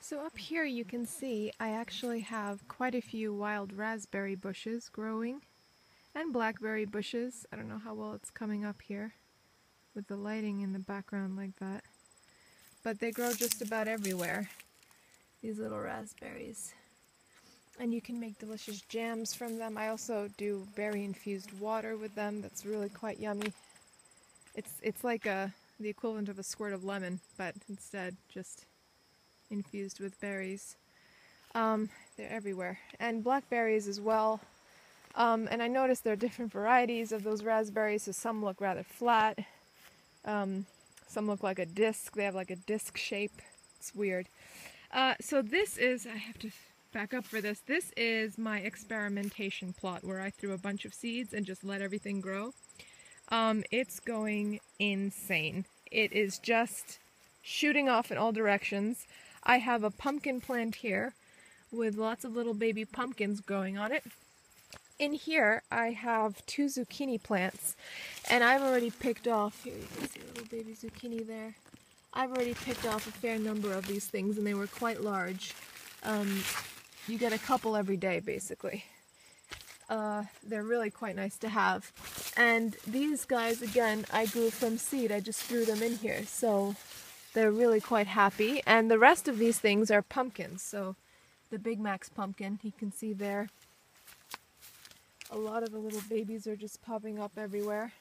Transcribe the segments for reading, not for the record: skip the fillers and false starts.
So up here you can see I actually have quite a few wild raspberry bushes growing and blackberry bushes. I don't know how well it's coming up here with the lighting in the background like that. But they grow just about everywhere, these little raspberries. And you can make delicious jams from them. I also do berry infused water with them that's really quite yummy. It's like the equivalent of a squirt of lemon, but instead just infused with berries. They're everywhere. And blackberries as well. And I noticed there are different varieties of those raspberries, so some look rather flat. Some look like a disc. They have like a disc shape. It's weird. So this is, I have to back up for this. This is my experimentation plot where I threw a bunch of seeds and just let everything grow. It's going insane. It is just shooting off in all directions. I have a pumpkin plant here with lots of little baby pumpkins growing on it. In here I have 2 zucchini plants, and I've already picked off, here you can see a little baby zucchini there. I've already picked off a fair number of these things, and they were quite large. You get a couple every day basically. They're really quite nice to have. And these guys, again, I grew from seed. I just threw them in here, so they're really quite happy. And the rest of these things are pumpkins. So the Big Mac's pumpkin, you can see there. A lot of the little babies are just popping up everywhere.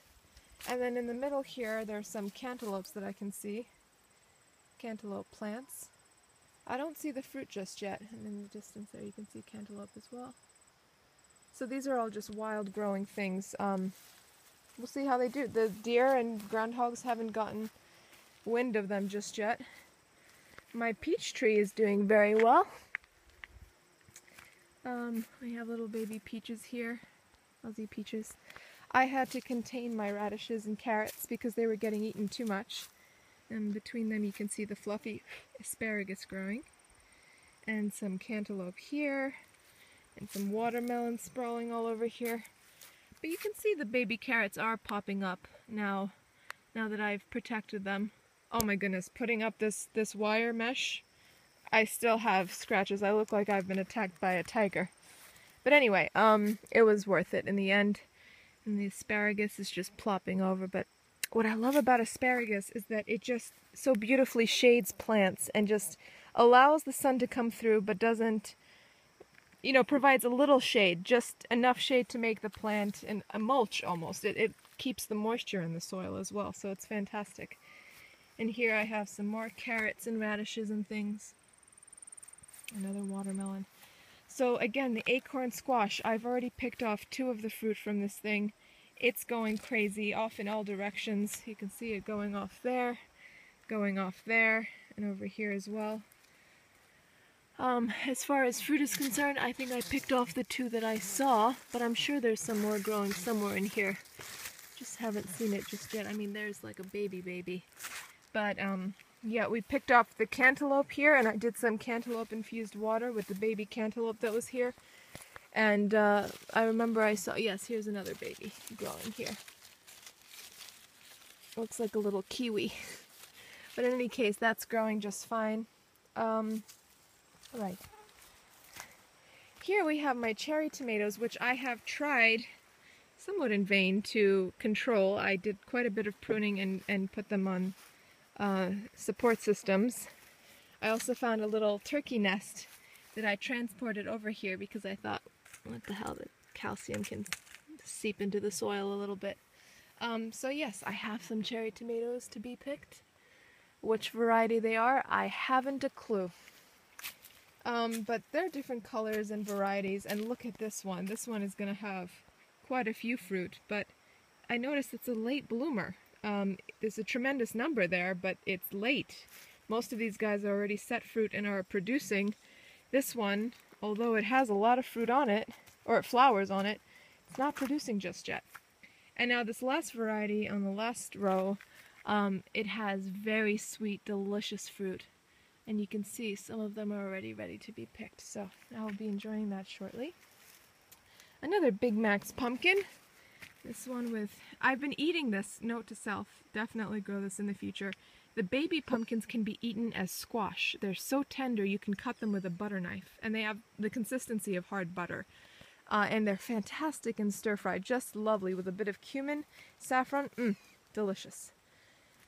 And then in the middle here, there's some cantaloupes that I can see. Cantaloupe plants. I don't see the fruit just yet. And in the distance there, you can see cantaloupe as well. So these are all just wild growing things. We'll see how they do. The deer and groundhogs haven't gotten wind of them just yet. My peach tree is doing very well. We have little baby peaches here, Aussie peaches. I had to contain my radishes and carrots because they were getting eaten too much. And between them you can see the fluffy asparagus growing. And some cantaloupe here. And some watermelon sprawling all over here. But you can see the baby carrots are popping up now that I've protected them. Oh my goodness, putting up this wire mesh, I still have scratches. I look like I've been attacked by a tiger. But anyway, it was worth it in the end. And the asparagus is just plopping over. But what I love about asparagus is that it just so beautifully shades plants and just allows the sun to come through, but doesn't, you know, provides a little shade, just enough shade to make the plant in a mulch almost. It keeps the moisture in the soil as well, so it's fantastic. And here I have some more carrots and radishes and things. Another watermelon. So again, the acorn squash, I've already picked off 2 of the fruit from this thing. It's going crazy, off in all directions. You can see it going off there, and over here as well. As far as fruit is concerned, I think I picked off the 2 that I saw, but I'm sure there's some more growing somewhere in here. Just haven't seen it just yet. I mean, there's like a baby. But, yeah, we picked up the cantaloupe here, and I did some cantaloupe infused water with the baby cantaloupe that was here. And I remember I saw, yes, here's another baby growing here. Looks like a little kiwi. But in any case, that's growing just fine. Right. Here we have my cherry tomatoes, which I have tried somewhat in vain to control. I did quite a bit of pruning and put them on support systems. I also found a little turkey nest that I transported over here because I thought, what the hell, the calcium can seep into the soil a little bit. So yes, I have some cherry tomatoes to be picked. Which variety they are, I haven't a clue. But they're different colors and varieties, and look at this one. This one is going to have quite a few fruit, but I noticed it's a late bloomer. There's a tremendous number there, but it's late. Most of these guys are already set fruit and are producing. This one, although it has a lot of fruit on it, or flowers on it, it's not producing just yet. And now this last variety on the last row, it has very sweet, delicious fruit. And you can see some of them are already ready to be picked, so I will be enjoying that shortly. Another Big Mac's pumpkin. This one with, I've been eating this, note to self, definitely grow this in the future. The baby pumpkins can be eaten as squash. They're so tender you can cut them with a butter knife, and they have the consistency of hard butter. And they're fantastic in stir-fry, just lovely with a bit of cumin, saffron, delicious.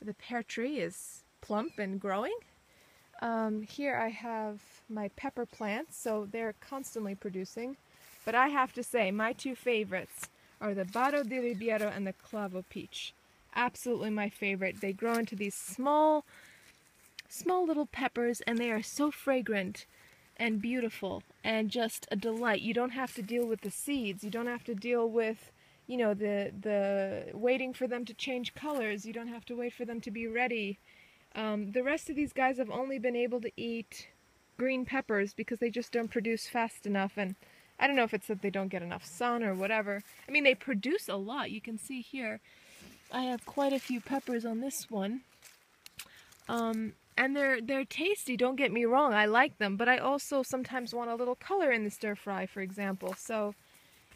The pear tree is plump and growing. Here I have my pepper plants, so they're constantly producing. But I have to say, my two favorites are the Baro di Ribeiro and the Clavo Peach. Absolutely my favorite. They grow into these small little peppers, and they are so fragrant and beautiful and just a delight. You don't have to deal with the seeds. You don't have to deal with, you know, the waiting for them to change colors. You don't have to wait for them to be ready. The rest of these guys have only been able to eat green peppers because they just don't produce fast enough, and I don't know if it's that they don't get enough sun or whatever. I mean, they produce a lot. You can see here I have quite a few peppers on this one. And they're tasty, don't get me wrong, I like them, but I also sometimes want a little color in the stir fry, for example. So,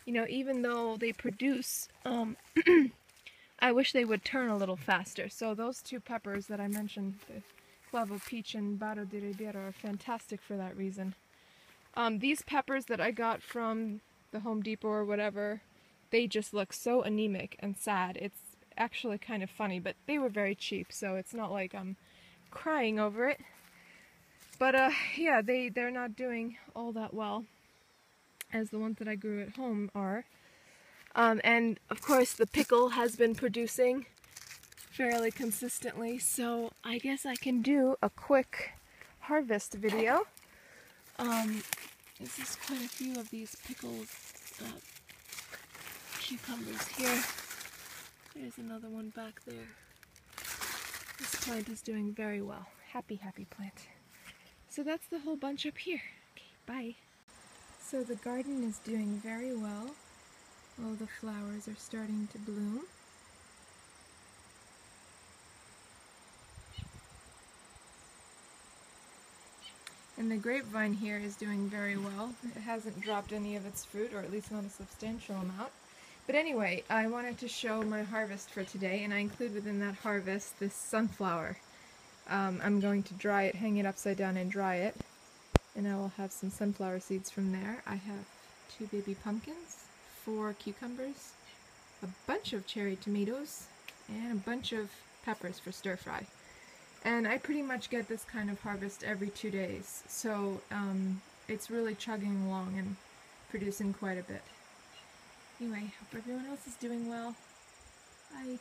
you know, even though they produce, I wish they would turn a little faster. So those two peppers that I mentioned, the Clavo Peach and Baro di Ribeiro, are fantastic for that reason. These peppers that I got from the Home Depot or whatever, they just look so anemic and sad. It's actually kind of funny, but they were very cheap, so it's not like I'm crying over it. But yeah, they're not doing all that well as the ones that I grew at home are. And of course the pickle has been producing fairly consistently, so I guess I can do a quick harvest video. This is quite a few of these pickled cucumbers here. There's another one back there. This plant is doing very well. Happy, happy plant. So that's the whole bunch up here. Okay, bye. So the garden is doing very well. All the flowers are starting to bloom. And the grapevine here is doing very well. It hasn't dropped any of its fruit, or at least not a substantial amount. But anyway, I wanted to show my harvest for today, and I include within that harvest this sunflower. I'm going to dry it, hang it upside down and dry it, and I will have some sunflower seeds from there. I have 2 baby pumpkins, 4 cucumbers, a bunch of cherry tomatoes, and a bunch of peppers for stir fry. And I pretty much get this kind of harvest every 2 days, so it's really chugging along and producing quite a bit. Anyway, hope everyone else is doing well. Bye.